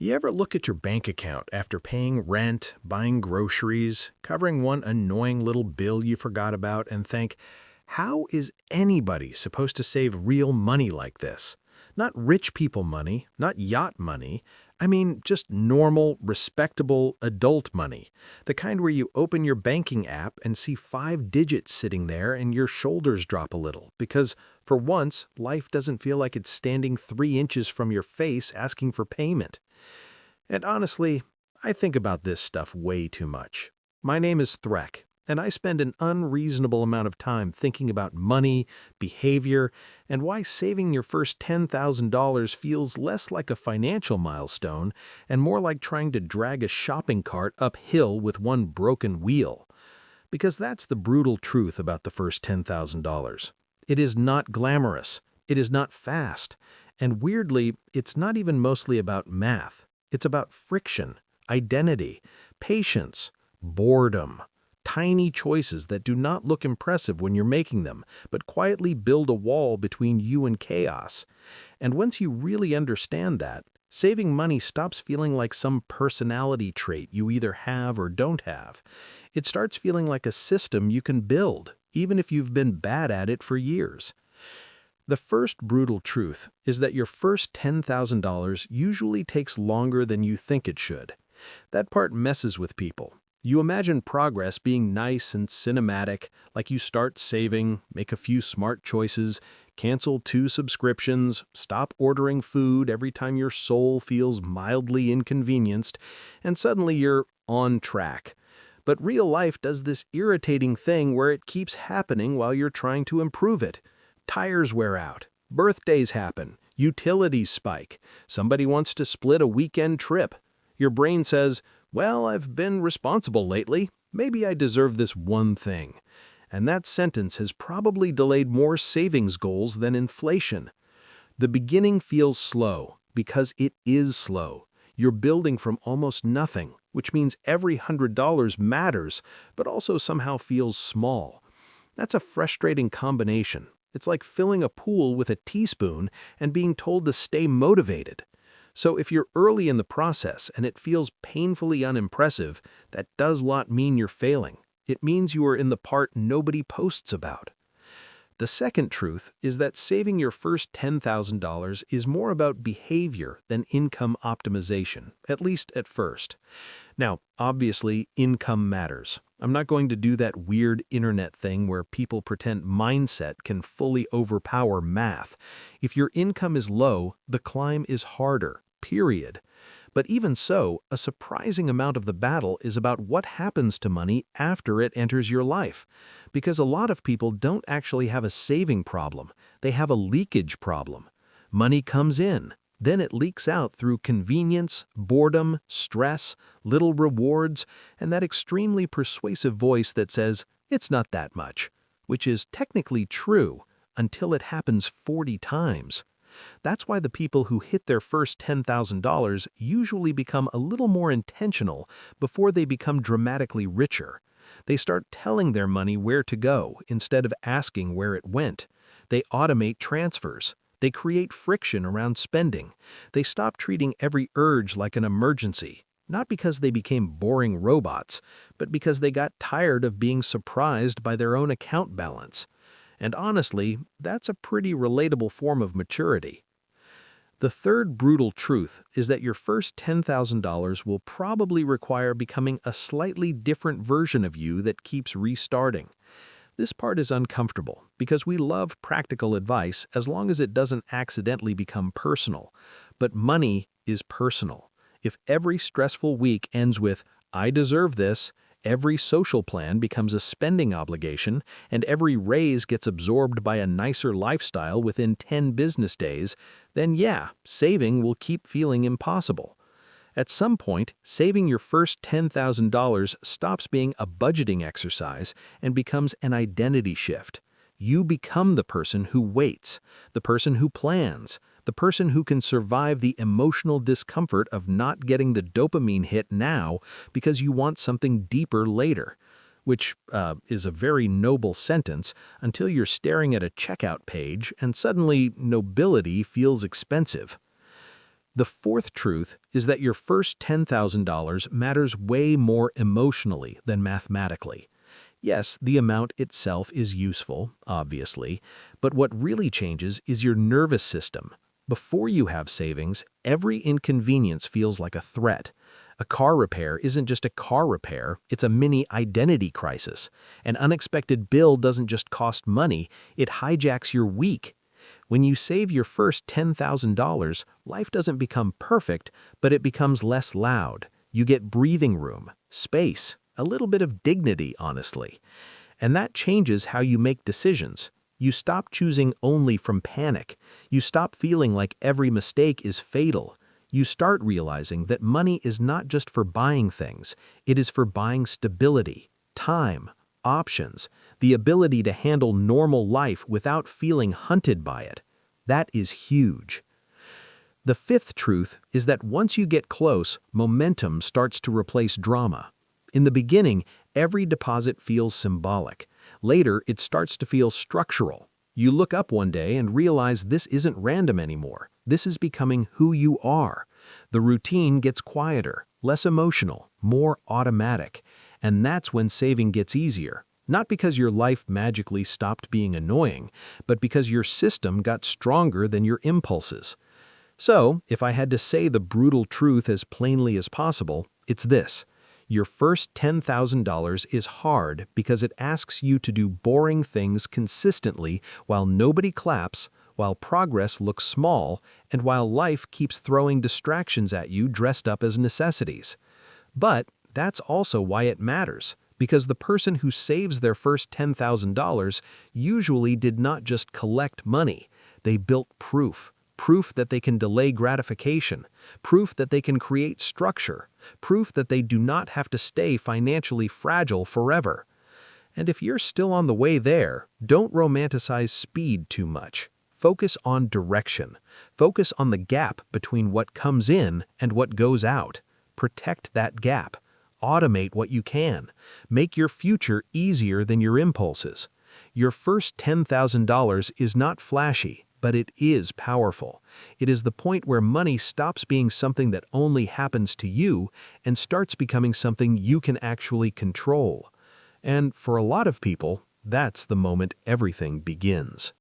You ever look at your bank account after paying rent, buying groceries, covering one annoying little bill you forgot about, and think, how is anybody supposed to save real money like this? Not rich people money, not yacht money. I mean, just normal, respectable adult money. The kind where you open your banking app and see 5 digits sitting there and your shoulders drop a little because, for once, life doesn't feel like it's standing 3 inches from your face asking for payment. And honestly, I think about this stuff way too much. My name is Threk, and I spend an unreasonable amount of time thinking about money, behavior, and why saving your first $10,000 feels less like a financial milestone and more like trying to drag a shopping cart uphill with one broken wheel. Because that's the brutal truth about the first $10,000. It is not glamorous. It is not fast. And weirdly, it's not even mostly about math. It's about friction, identity, patience, boredom, tiny choices that do not look impressive when you're making them, but quietly build a wall between you and chaos. And once you really understand that, saving money stops feeling like some personality trait you either have or don't have. It starts feeling like a system you can build, even if you've been bad at it for years. The first brutal truth is that your first $10,000 usually takes longer than you think it should. That part messes with people. You imagine progress being nice and cinematic, like you start saving, make a few smart choices, cancel 2 subscriptions, stop ordering food every time your soul feels mildly inconvenienced, and suddenly you're on track. But real life does this irritating thing where it keeps happening while you're trying to improve it. Tires wear out, birthdays happen, utilities spike, somebody wants to split a weekend trip. Your brain says, well, I've been responsible lately, maybe I deserve this one thing. And that sentence has probably delayed more savings goals than inflation. The beginning feels slow because it is slow. You're building from almost nothing, which means every $100 matters, but also somehow feels small. That's a frustrating combination. It's like filling a pool with a teaspoon and being told to stay motivated. So if you're early in the process and it feels painfully unimpressive, that does not mean you're failing. It means you are in the part nobody posts about. The second truth is that saving your first $10,000 is more about behavior than income optimization, at least at first. Now, obviously, income matters. I'm not going to do that weird internet thing where people pretend mindset can fully overpower math. If your income is low, the climb is harder, period. But even so, a surprising amount of the battle is about what happens to money after it enters your life. Because a lot of people don't actually have a saving problem, they have a leakage problem. Money comes in. Then it leaks out through convenience, boredom, stress, little rewards, and that extremely persuasive voice that says, it's not that much, which is technically true until it happens 40 times. That's why the people who hit their first $10,000 usually become a little more intentional before they become dramatically richer. They start telling their money where to go instead of asking where it went. They automate transfers. They create friction around spending. They stop treating every urge like an emergency, not because they became boring robots, but because they got tired of being surprised by their own account balance. And honestly, that's a pretty relatable form of maturity. The third brutal truth is that your first $10,000 will probably require becoming a slightly different version of you that keeps restarting. This part is uncomfortable because we love practical advice as long as it doesn't accidentally become personal. But money is personal. If every stressful week ends with, I deserve this, every social plan becomes a spending obligation, and every raise gets absorbed by a nicer lifestyle within 10 business days, then yeah, saving will keep feeling impossible. At some point, saving your first $10,000 stops being a budgeting exercise and becomes an identity shift. You become the person who waits, the person who plans, the person who can survive the emotional discomfort of not getting the dopamine hit now because you want something deeper later, which is a very noble sentence until you're staring at a checkout page and suddenly nobility feels expensive. The fourth truth is that your first $10,000 matters way more emotionally than mathematically. Yes, the amount itself is useful, obviously, but what really changes is your nervous system. Before you have savings, every inconvenience feels like a threat. A car repair isn't just a car repair, it's a mini identity crisis. An unexpected bill doesn't just cost money, it hijacks your week. When you save your first $10,000, life doesn't become perfect, but it becomes less loud. You get breathing room, space, a little bit of dignity, honestly. And that changes how you make decisions. You stop choosing only from panic. You stop feeling like every mistake is fatal. You start realizing that money is not just for buying things, it is for buying stability, time, options, the ability to handle normal life without feeling hunted by it. That is huge. The fifth truth is that once you get close, momentum starts to replace drama. In the beginning, every deposit feels symbolic. Later, it starts to feel structural. You look up one day and realize this isn't random anymore. This is becoming who you are. The routine gets quieter, less emotional, more automatic. And that's when saving gets easier. Not because your life magically stopped being annoying, but because your system got stronger than your impulses. So, if I had to say the brutal truth as plainly as possible, it's this. Your first $10,000 is hard because it asks you to do boring things consistently while nobody claps, while progress looks small, and while life keeps throwing distractions at you dressed up as necessities. But that's also why it matters, because the person who saves their first $10,000 usually did not just collect money. They built proof. Proof that they can delay gratification, proof that they can create structure, proof that they do not have to stay financially fragile forever. And if you're still on the way there, don't romanticize speed too much. Focus on direction. Focus on the gap between what comes in and what goes out. Protect that gap. Automate what you can. Make your future easier than your impulses. Your first $10,000 is not flashy, but it is powerful. It is the point where money stops being something that only happens to you and starts becoming something you can actually control. And for a lot of people, that's the moment everything begins.